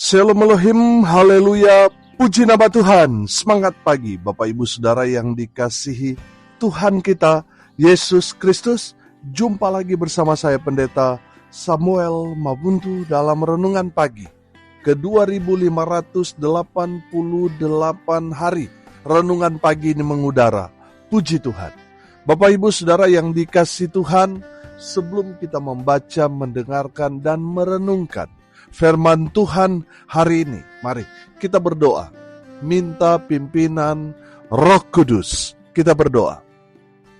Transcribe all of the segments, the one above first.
Shalom Elohim, haleluya, puji nama Tuhan. Semangat pagi Bapak Ibu Saudara yang dikasihi Tuhan kita Yesus Kristus. Jumpa lagi bersama saya Pendeta Samuel Mabuntu dalam Renungan Pagi ke 2588 hari. Renungan pagi ini mengudara. Puji Tuhan. Bapak Ibu Saudara yang dikasihi Tuhan, sebelum kita membaca, mendengarkan, dan merenungkan firman Tuhan hari ini, mari kita berdoa, minta pimpinan Roh Kudus. Kita berdoa.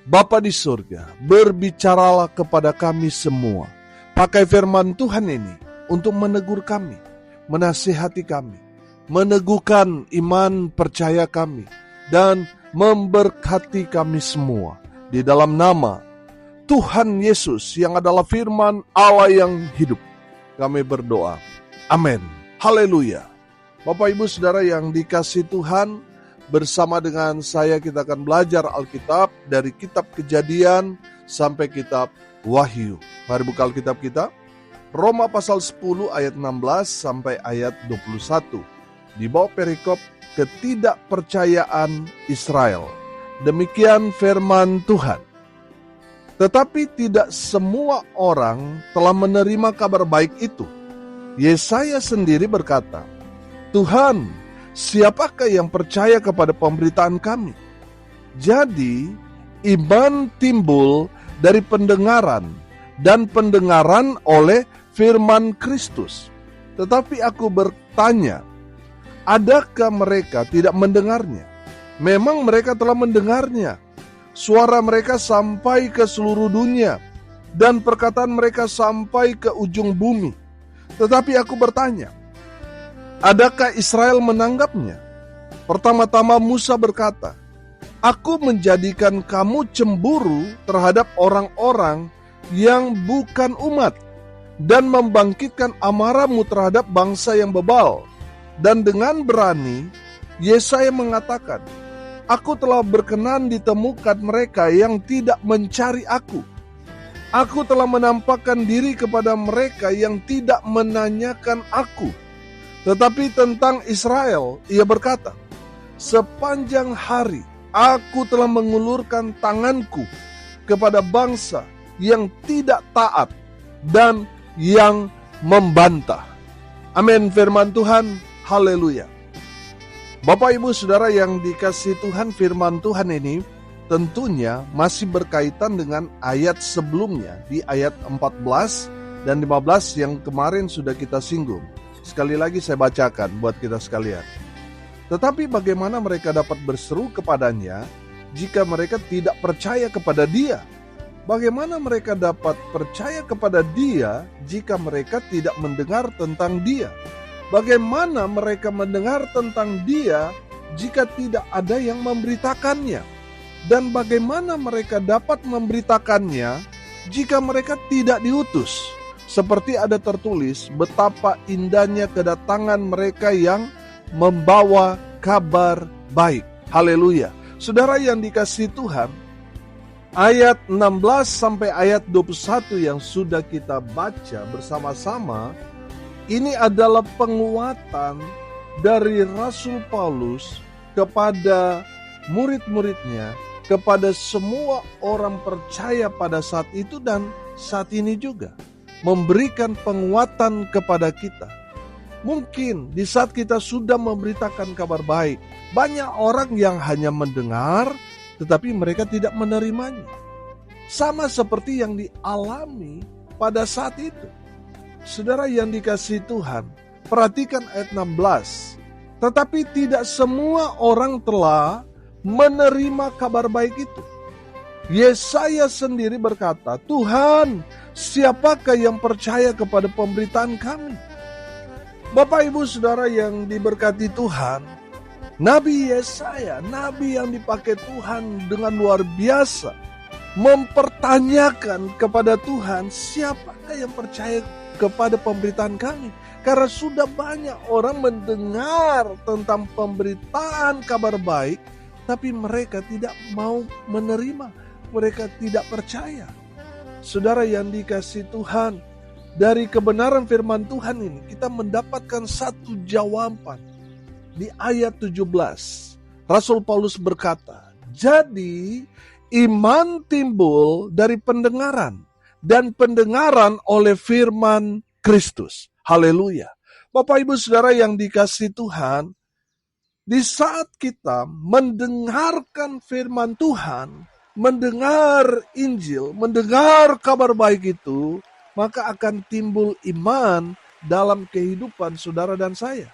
Bapa di surga, berbicaralah kepada kami semua. Pakai firman Tuhan ini untuk menegur kami, menasihati kami, meneguhkan iman percaya kami, dan memberkati kami semua. Di dalam nama Tuhan Yesus yang adalah firman Allah yang hidup, kami berdoa. Amin. Haleluya. Bapak Ibu Saudara yang dikasihi Tuhan, bersama dengan saya kita akan belajar Alkitab dari kitab Kejadian sampai kitab Wahyu. Mari buka Alkitab kita. Roma pasal 10 ayat 16 sampai ayat 21. Di bawah perikop ketidakpercayaan Israel. Demikian firman Tuhan. Tetapi tidak semua orang telah menerima kabar baik itu. Yesaya sendiri berkata, Tuhan, siapakah yang percaya kepada pemberitaan kami? Jadi, iman timbul dari pendengaran, dan pendengaran oleh firman Kristus. Tetapi aku bertanya, adakah mereka tidak mendengarnya? Memang mereka telah mendengarnya. Suara mereka sampai ke seluruh dunia, dan perkataan mereka sampai ke ujung bumi. Tetapi aku bertanya, adakah Israel menanggapnya? Pertama-tama Musa berkata, aku menjadikan kamu cemburu terhadap orang-orang yang bukan umat, dan membangkitkan amarahmu terhadap bangsa yang bebal. Dan dengan berani, Yesaya mengatakan, aku telah berkenan ditemukan mereka yang tidak mencari aku. Aku telah menampakkan diri kepada mereka yang tidak menanyakan aku. Tetapi tentang Israel, ia berkata, sepanjang hari aku telah mengulurkan tanganku kepada bangsa yang tidak taat dan yang membantah. Amin, firman Tuhan, haleluya. Bapak Ibu Saudara yang dikasihi Tuhan, firman Tuhan ini tentunya masih berkaitan dengan ayat sebelumnya di ayat 14 dan 15 yang kemarin sudah kita singgung. Sekali lagi saya bacakan buat kita sekalian. Tetapi bagaimana mereka dapat berseru kepadanya jika mereka tidak percaya kepada Dia? Bagaimana mereka dapat percaya kepada Dia jika mereka tidak mendengar tentang Dia? Bagaimana mereka mendengar tentang Dia jika tidak ada yang memberitakannya? Dan bagaimana mereka dapat memberitakannya jika mereka tidak diutus? Seperti ada tertulis, betapa indahnya kedatangan mereka yang membawa kabar baik. Haleluya. Saudara yang dikasihi Tuhan, ayat 16 sampai ayat 21 yang sudah kita baca bersama-sama, ini adalah penguatan dari Rasul Paulus kepada murid-muridnya, kepada semua orang percaya pada saat itu dan saat ini juga. Memberikan penguatan kepada kita. Mungkin di saat kita sudah memberitakan kabar baik, banyak orang yang hanya mendengar tetapi mereka tidak menerimanya. Sama seperti yang dialami pada saat itu. Saudara yang dikasihi Tuhan, perhatikan ayat 16. Tetapi tidak semua orang telah menerima kabar baik itu. Yesaya sendiri berkata, Tuhan, siapakah yang percaya kepada pemberitaan kami? Bapak Ibu Saudara yang diberkati Tuhan, Nabi Yesaya, nabi yang dipakai Tuhan dengan luar biasa, mempertanyakan kepada Tuhan, siapakah yang percaya kepada pemberitaan kami? Karena sudah banyak orang mendengar tentang pemberitaan kabar baik, tapi mereka tidak mau menerima, mereka tidak percaya. Saudara yang dikasihi Tuhan, dari kebenaran firman Tuhan ini kita mendapatkan satu jawaban. Di ayat 17, Rasul Paulus berkata, jadi iman timbul dari pendengaran, dan pendengaran oleh firman Kristus. Haleluya. Bapak Ibu Saudara yang dikasihi Tuhan, di saat kita mendengarkan firman Tuhan, mendengar Injil, mendengar kabar baik itu, maka akan timbul iman dalam kehidupan saudara dan saya.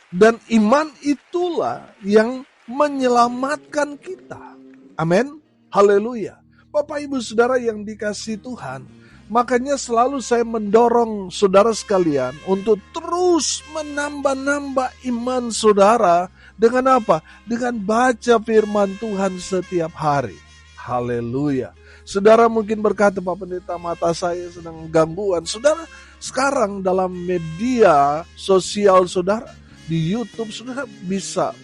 Dan iman itulah yang menyelamatkan kita. Amin. Haleluya. Bapak Ibu Saudara yang dikasihi Tuhan, makanya selalu saya mendorong saudara sekalian untuk terus menambah-nambah iman saudara. Dengan apa? Dengan baca firman Tuhan setiap hari. Haleluya. Saudara mungkin berkata, Pak Pendeta, mata saya sedang gangguan. Saudara, sekarang dalam media sosial saudara, di YouTube saudara bisa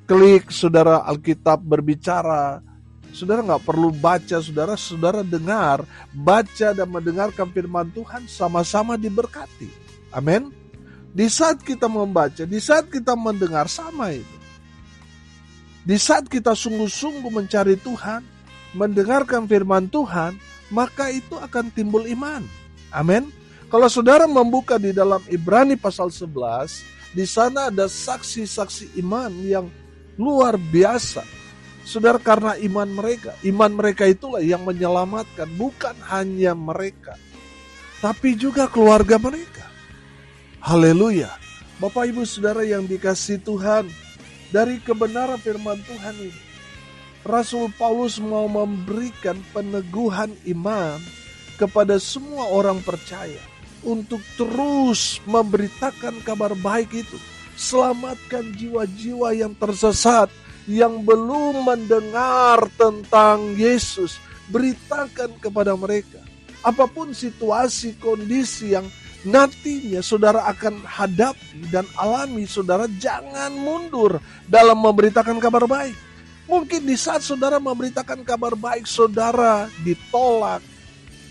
klik, saudara, Alkitab berbicara. Saudara nggak perlu baca, saudara dengar, baca dan mendengarkan firman Tuhan, sama-sama diberkati. Amin. Di saat kita membaca, di saat kita mendengar, sama itu. Di saat kita sungguh-sungguh mencari Tuhan, mendengarkan firman Tuhan, maka itu akan timbul iman. Amin. Kalau saudara membuka di dalam Ibrani pasal 11, di sana ada saksi-saksi iman yang luar biasa. Saudara, karena iman mereka itulah yang menyelamatkan, bukan hanya mereka, tapi juga keluarga mereka. Haleluya. Bapak Ibu Saudara yang dikasihi Tuhan, dari kebenaran firman Tuhan ini, Rasul Paulus mau memberikan peneguhan iman kepada semua orang percaya untuk terus memberitakan kabar baik itu. Selamatkan jiwa-jiwa yang tersesat, yang belum mendengar tentang Yesus. Beritakan kepada mereka. Apapun situasi, kondisi yang nantinya saudara akan hadapi dan alami, saudara jangan mundur dalam memberitakan kabar baik. Mungkin di saat saudara memberitakan kabar baik, saudara ditolak.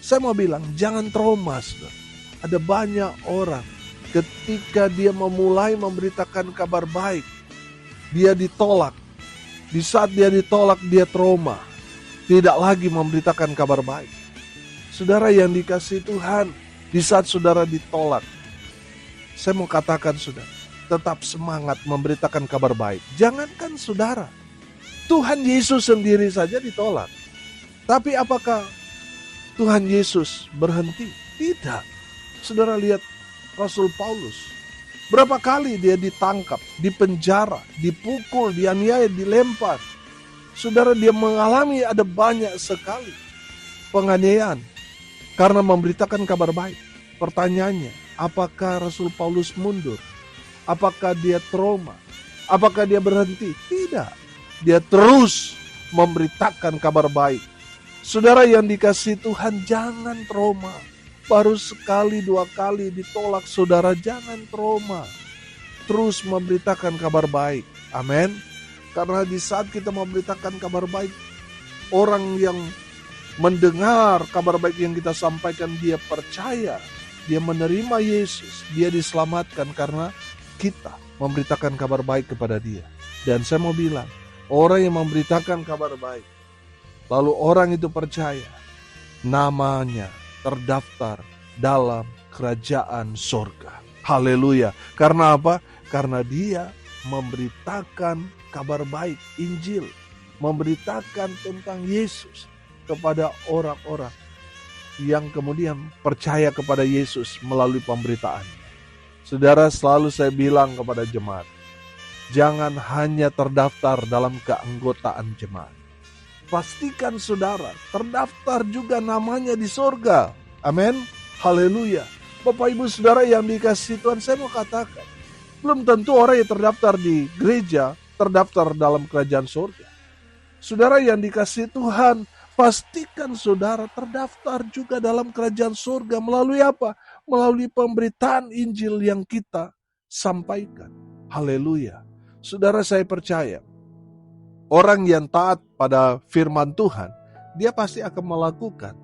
Saya mau bilang, jangan trauma, saudara. Ada banyak orang ketika dia memulai memberitakan kabar baik, dia ditolak. Di saat dia ditolak, dia trauma. Tidak lagi memberitakan kabar baik. Saudara yang dikasihi Tuhan, di saat saudara ditolak, saya mau katakan saudara, tetap semangat memberitakan kabar baik. Jangankan saudara, Tuhan Yesus sendiri saja ditolak. Tapi apakah Tuhan Yesus berhenti? Tidak. Saudara lihat Rasul Paulus. Berapa kali dia ditangkap, dipenjara, dipukul, dianiaya, dilempar. Saudara, dia mengalami ada banyak sekali penganiayaan karena memberitakan kabar baik. Pertanyaannya, apakah Rasul Paulus mundur? Apakah dia trauma? Apakah dia berhenti? Tidak. Dia terus memberitakan kabar baik. Saudara yang dikasihi Tuhan, jangan trauma. Baru sekali, dua kali ditolak, saudara jangan trauma. Terus memberitakan kabar baik. Amin. Karena di saat kita memberitakan kabar baik, orang yang mendengar kabar baik yang kita sampaikan, dia percaya, dia menerima Yesus, dia diselamatkan karena kita memberitakan kabar baik kepada dia. Dan saya mau bilang, orang yang memberitakan kabar baik, lalu orang itu percaya, namanya terdaftar dalam kerajaan sorga. Haleluya. Karena apa? Karena dia memberitakan kabar baik, Injil, memberitakan tentang Yesus kepada orang-orang yang kemudian percaya kepada Yesus melalui pemberitaan. Saudara, selalu saya bilang kepada jemaat, jangan hanya terdaftar dalam keanggotaan jemaat. Pastikan saudara terdaftar juga namanya di sorga. Amin. Haleluya. Bapak Ibu Saudara yang dikasihi Tuhan, saya mau katakan, belum tentu orang yang terdaftar di gereja terdaftar dalam kerajaan sorga. Saudara yang dikasihi Tuhan, pastikan saudara terdaftar juga dalam kerajaan sorga. Melalui apa? Melalui pemberitaan Injil yang kita sampaikan. Haleluya. Saudara, saya percaya orang yang taat pada firman Tuhan, dia pasti akan melakukan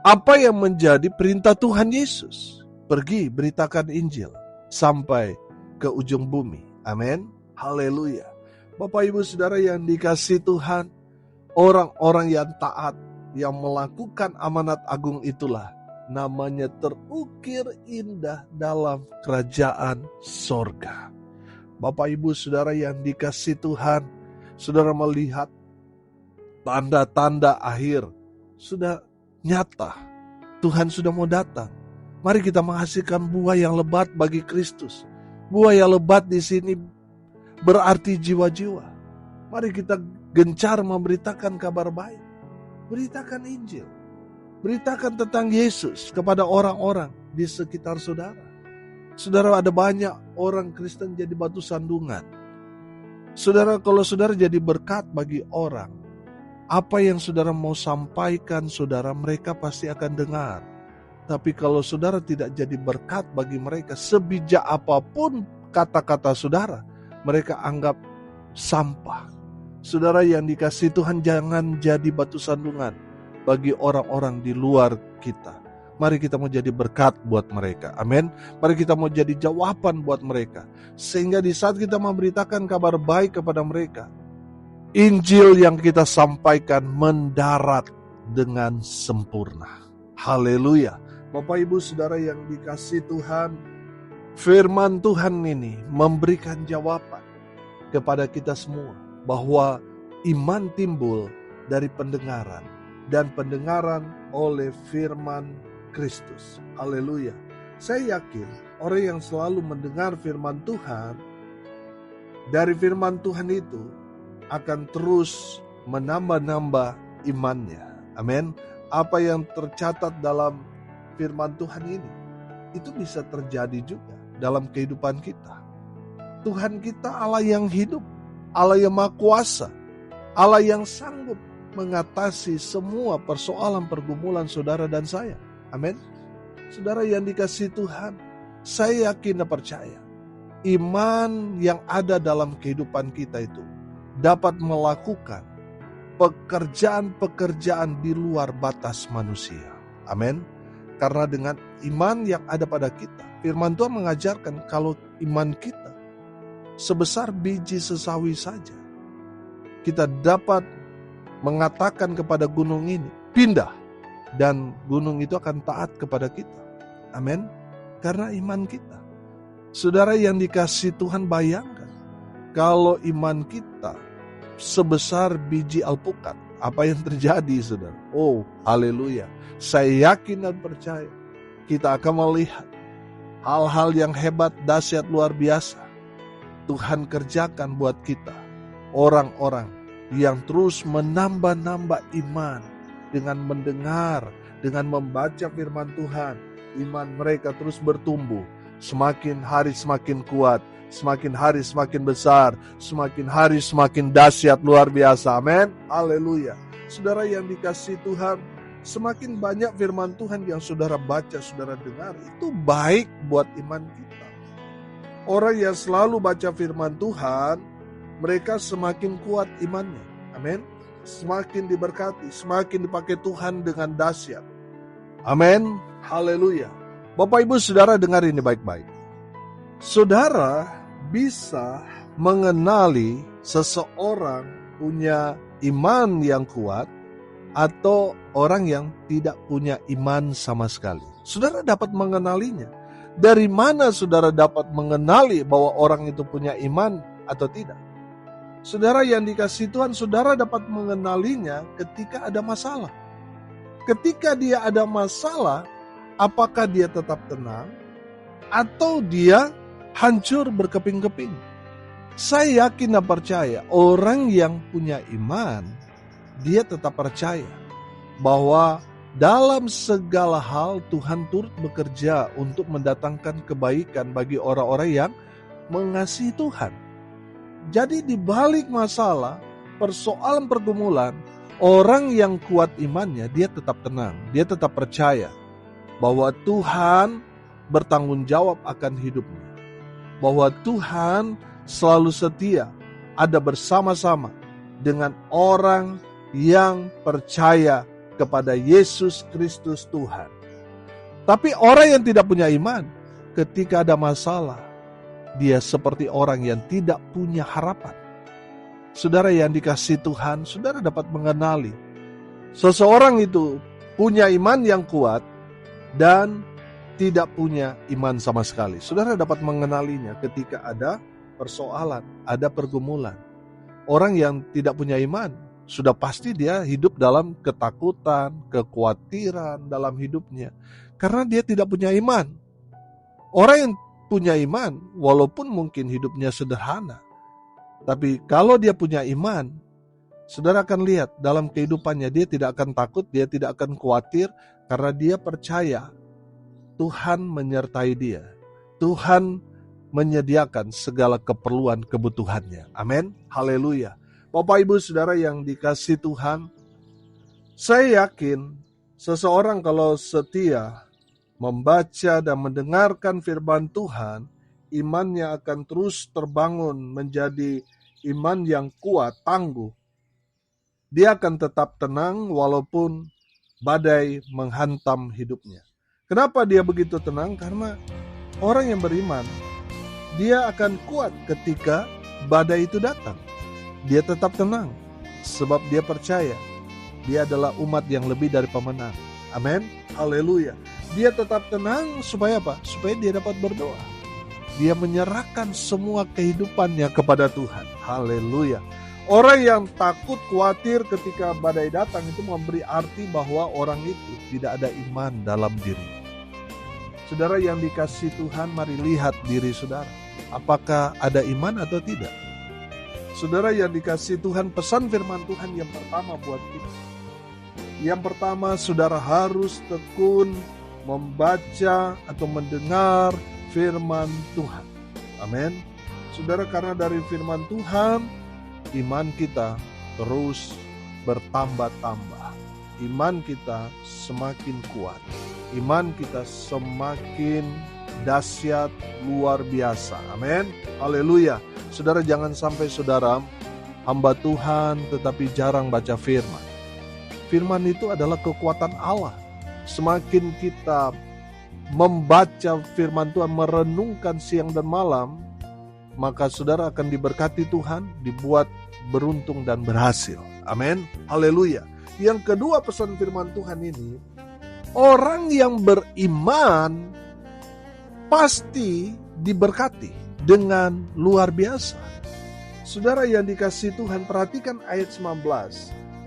Apa yang menjadi perintah Tuhan Yesus? Pergi beritakan Injil sampai ke ujung bumi. Amin. Haleluya. Bapak Ibu Saudara yang dikasihi Tuhan, orang-orang yang taat, yang melakukan amanat agung itulah namanya terukir indah dalam kerajaan sorga. Bapak Ibu Saudara yang dikasihi Tuhan, saudara melihat tanda-tanda akhir sudah nyata. Tuhan sudah mau datang. Mari kita menghasilkan buah yang lebat bagi Kristus. Buah yang lebat di sini berarti jiwa-jiwa. Mari kita gencar memberitakan kabar baik. Beritakan Injil. Beritakan tentang Yesus kepada orang-orang di sekitar saudara. Saudara, ada banyak orang Kristen jadi batu sandungan. Saudara, kalau saudara jadi berkat bagi orang, apa yang saudara mau sampaikan saudara, mereka pasti akan dengar. Tapi kalau saudara tidak jadi berkat bagi mereka, sebijak apapun kata-kata saudara, mereka anggap sampah. Saudara yang dikasihi Tuhan, jangan jadi batu sandungan bagi orang-orang di luar kita. Mari kita mau jadi berkat buat mereka. Amin. Mari kita mau jadi jawaban buat mereka. Sehingga di saat kita memberitakan kabar baik kepada mereka, Injil yang kita sampaikan mendarat dengan sempurna. Haleluya. Bapak Ibu Saudara yang dikasihi Tuhan, firman Tuhan ini memberikan jawaban kepada kita semua bahwa iman timbul dari pendengaran dan pendengaran oleh firman Kristus. Haleluya. Saya yakin orang yang selalu mendengar firman Tuhan, dari firman Tuhan itu akan terus menambah-nambah imannya. Amin. Apa yang tercatat dalam firman Tuhan ini, itu bisa terjadi juga dalam kehidupan kita. Tuhan kita Allah yang hidup, Allah yang maha kuasa, Allah yang sanggup mengatasi semua persoalan pergumulan saudara dan saya. Amin. Saudara yang dikasihi Tuhan, saya yakin dan percaya, iman yang ada dalam kehidupan kita itu dapat melakukan pekerjaan-pekerjaan di luar batas manusia. Amin. Karena dengan iman yang ada pada kita, firman Tuhan mengajarkan kalau iman kita sebesar biji sesawi saja, kita dapat mengatakan kepada gunung ini, pindah, dan gunung itu akan taat kepada kita. Amin. Karena iman kita. Saudara yang dikasihi Tuhan, bayangkan kalau iman kita sebesar biji alpukat, apa yang terjadi, saudara? Oh, haleluya. Saya yakin dan percaya kita akan melihat hal-hal yang hebat, dahsyat, luar biasa Tuhan kerjakan buat kita. Orang-orang yang terus menambah-nambah iman dengan mendengar, dengan membaca firman Tuhan. Iman mereka terus bertumbuh, semakin hari semakin kuat, semakin hari semakin besar, semakin hari semakin dahsyat, luar biasa. Amin. Haleluya. Saudara yang dikasihi Tuhan, semakin banyak firman Tuhan yang saudara baca, saudara dengar, itu baik buat iman kita. Orang yang selalu baca firman Tuhan, mereka semakin kuat imannya. Amin. Semakin diberkati, semakin dipakai Tuhan dengan dahsyat. Amin. Haleluya. Bapak Ibu Saudara, dengar ini baik-baik. Saudara bisa mengenali seseorang punya iman yang kuat atau orang yang tidak punya iman sama sekali. Saudara dapat mengenalinya. Dari mana saudara dapat mengenali bahwa orang itu punya iman atau tidak? Saudara yang dikasihi Tuhan, saudara dapat mengenalinya ketika ada masalah. Ketika dia ada masalah, apakah dia tetap tenang atau dia hancur berkeping-keping? Saya yakin dan percaya orang yang punya iman, dia tetap percaya bahwa dalam segala hal Tuhan turut bekerja untuk mendatangkan kebaikan bagi orang-orang yang mengasihi Tuhan. Jadi di balik masalah, persoalan pergumulan, orang yang kuat imannya, dia tetap tenang, dia tetap percaya bahwa Tuhan bertanggung jawab akan hidupnya. Bahwa Tuhan selalu setia, ada bersama-sama dengan orang yang percaya kepada Yesus Kristus Tuhan. Tapi orang yang tidak punya iman, ketika ada masalah, dia seperti orang yang tidak punya harapan. Saudara yang dikasihi Tuhan, saudara dapat mengenali seseorang itu punya iman yang kuat dan tidak punya iman sama sekali. Saudara dapat mengenalinya ketika ada persoalan, ada pergumulan. Orang yang tidak punya iman, sudah pasti dia hidup dalam ketakutan, kekhawatiran dalam hidupnya. Karena dia tidak punya iman. Orang yang punya iman, walaupun mungkin hidupnya sederhana, tapi kalau dia punya iman, saudara akan lihat dalam kehidupannya dia tidak akan takut, dia tidak akan khawatir, karena dia percaya Tuhan menyertai dia. Tuhan menyediakan segala keperluan kebutuhannya. Amin. Haleluya. Bapak Ibu Saudara yang dikasihi Tuhan, saya yakin seseorang kalau setia membaca dan mendengarkan firman Tuhan, imannya akan terus terbangun menjadi iman yang kuat, tangguh. Dia akan tetap tenang walaupun badai menghantam hidupnya. Kenapa dia begitu tenang? Karena orang yang beriman, dia akan kuat ketika badai itu datang. Dia tetap tenang, sebab dia percaya dia adalah umat yang lebih dari pemenang. Amin. Haleluya. Dia tetap tenang supaya apa? Supaya dia dapat berdoa. Dia menyerahkan semua kehidupannya kepada Tuhan. Haleluya. Orang yang takut, khawatir ketika badai datang itu memberi arti bahwa orang itu tidak ada iman dalam diri. Saudara yang dikasihi Tuhan, mari lihat diri saudara. Apakah ada iman atau tidak? Saudara yang dikasihi Tuhan, pesan firman Tuhan yang pertama buat kita. Yang pertama, saudara harus tekun membaca atau mendengar firman Tuhan. Amin. Saudara, karena dari firman Tuhan, iman kita terus bertambah-tambah. Iman kita semakin kuat. Iman kita semakin dahsyat, luar biasa. Amin. Haleluya. Saudara, jangan sampai saudara hamba Tuhan tetapi jarang baca firman. Firman itu adalah kekuatan Allah. Semakin kita membaca firman Tuhan, merenungkan siang dan malam, maka saudara akan diberkati Tuhan, dibuat beruntung dan berhasil. Amin. Haleluya. Yang kedua pesan firman Tuhan ini, orang yang beriman pasti diberkati dengan luar biasa. Saudara yang dikasihi Tuhan, perhatikan ayat 19.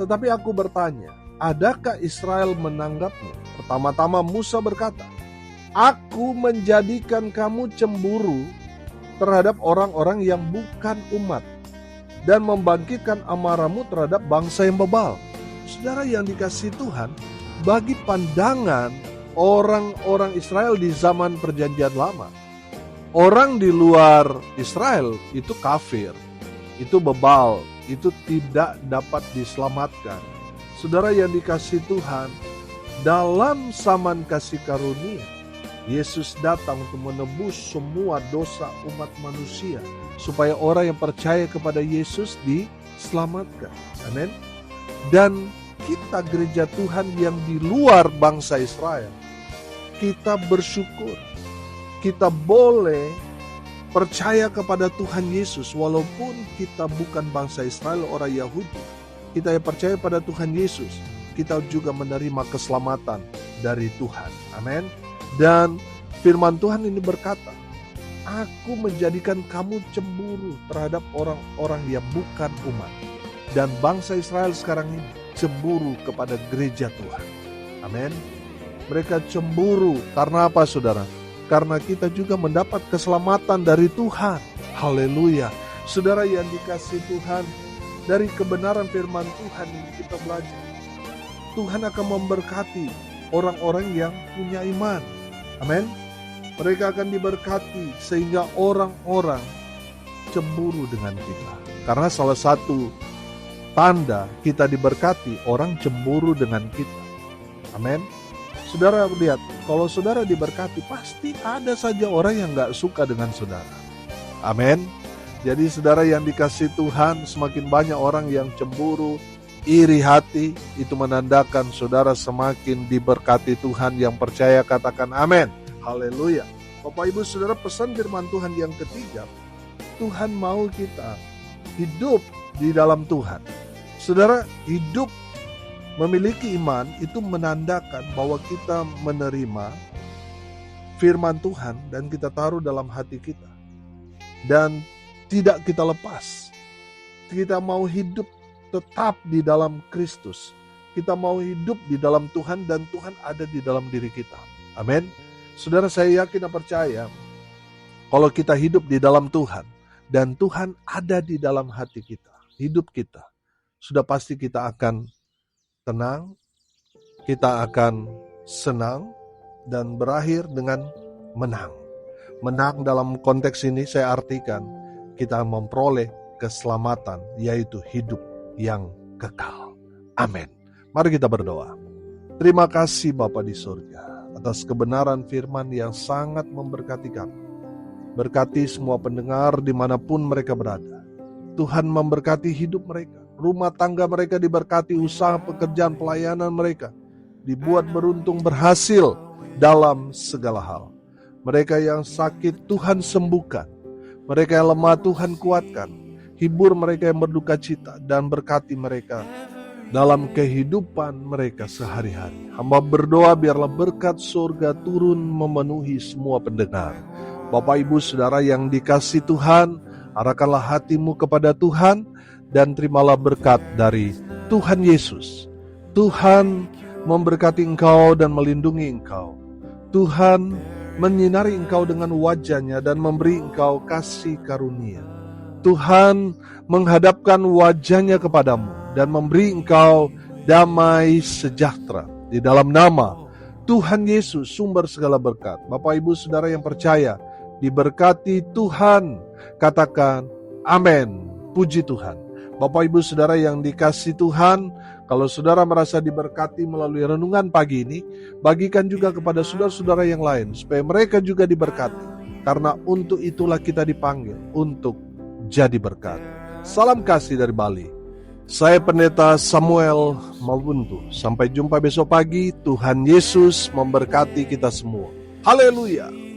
Tetapi aku bertanya, adakah Israel menanggapmu? Pertama-tama Musa berkata, aku menjadikan kamu cemburu terhadap orang-orang yang bukan umat dan membangkitkan amarahmu terhadap bangsa yang bebal. Saudara yang dikasihi Tuhan, bagi pandangan orang-orang Israel di zaman perjanjian lama, orang di luar Israel itu kafir, itu bebal, itu tidak dapat diselamatkan. Saudara yang dikasihi Tuhan, dalam zaman kasih karunia, Yesus datang untuk menebus semua dosa umat manusia, supaya orang yang percaya kepada Yesus diselamatkan. Amin. Dan kita gereja Tuhan yang di luar bangsa Israel, kita bersyukur. Kita boleh percaya kepada Tuhan Yesus walaupun kita bukan bangsa Israel, orang Yahudi. Kita yang percaya pada Tuhan Yesus, kita juga menerima keselamatan dari Tuhan. Amin. Dan firman Tuhan ini berkata, aku menjadikan kamu cemburu terhadap orang-orang yang bukan umat. Dan bangsa Israel sekarang ini cemburu kepada gereja Tuhan. Amin. Mereka cemburu karena apa, saudara? Karena kita juga mendapat keselamatan dari Tuhan. Haleluya. Saudara yang dikasihi Tuhan, dari kebenaran firman Tuhan ini kita belajar, Tuhan akan memberkati orang-orang yang punya iman. Amin. Mereka akan diberkati sehingga orang-orang cemburu dengan kita. Karena salah satu tanda kita diberkati, orang cemburu dengan kita. Amin. Saudara lihat, kalau saudara diberkati, pasti ada saja orang yang gak suka dengan saudara. Amin. Jadi saudara yang dikasihi Tuhan, semakin banyak orang yang cemburu, iri hati, itu menandakan saudara semakin diberkati Tuhan. Yang percaya katakan amin. Haleluya. Bapak Ibu Saudara, pesan firman Tuhan yang ketiga, Tuhan mau kita hidup di dalam Tuhan. Saudara, hidup memiliki iman itu menandakan bahwa kita menerima firman Tuhan dan kita taruh dalam hati kita. Dan tidak kita lepas. Kita mau hidup tetap di dalam Kristus. Kita mau hidup di dalam Tuhan dan Tuhan ada di dalam diri kita. Amin. Saudara, saya yakin dan percaya kalau kita hidup di dalam Tuhan dan Tuhan ada di dalam hati kita, hidup kita, sudah pasti kita akan tenang, kita akan senang dan berakhir dengan menang. Menang dalam konteks ini saya artikan kita memperoleh keselamatan, yaitu hidup yang kekal. Amin. Mari kita berdoa. Terima kasih Bapa di surga atas kebenaran firman yang sangat memberkati kami. Berkati semua pendengar dimanapun mereka berada. Tuhan memberkati hidup mereka. Rumah tangga mereka diberkati, usaha pekerjaan pelayanan mereka dibuat beruntung berhasil dalam segala hal. Mereka yang sakit Tuhan sembuhkan. Mereka yang lemah Tuhan kuatkan. Hibur mereka yang berduka cita dan berkati mereka dalam kehidupan mereka sehari-hari. Hamba berdoa biarlah berkat surga turun memenuhi semua pendengar. Bapak Ibu Saudara yang dikasihi Tuhan, arahkanlah hatimu kepada Tuhan dan terimalah berkat dari Tuhan Yesus. Tuhan memberkati engkau dan melindungi engkau. Tuhan menyinari engkau dengan wajah-Nya dan memberi engkau kasih karunia. Tuhan menghadapkan wajah-Nya kepadamu dan memberi engkau damai sejahtera. Di dalam nama Tuhan Yesus, sumber segala berkat. Bapak Ibu Saudara yang percaya, diberkati Tuhan. Katakan amin. Puji Tuhan. Bapak Ibu Saudara yang dikasihi Tuhan, kalau saudara merasa diberkati melalui renungan pagi ini, bagikan juga kepada saudara-saudara yang lain, supaya mereka juga diberkati. Karena untuk itulah kita dipanggil, untuk jadi berkat. Salam kasih dari Bali. Saya Pendeta Samuel Mabuntu. Sampai jumpa besok pagi. Tuhan Yesus memberkati kita semua. Haleluya.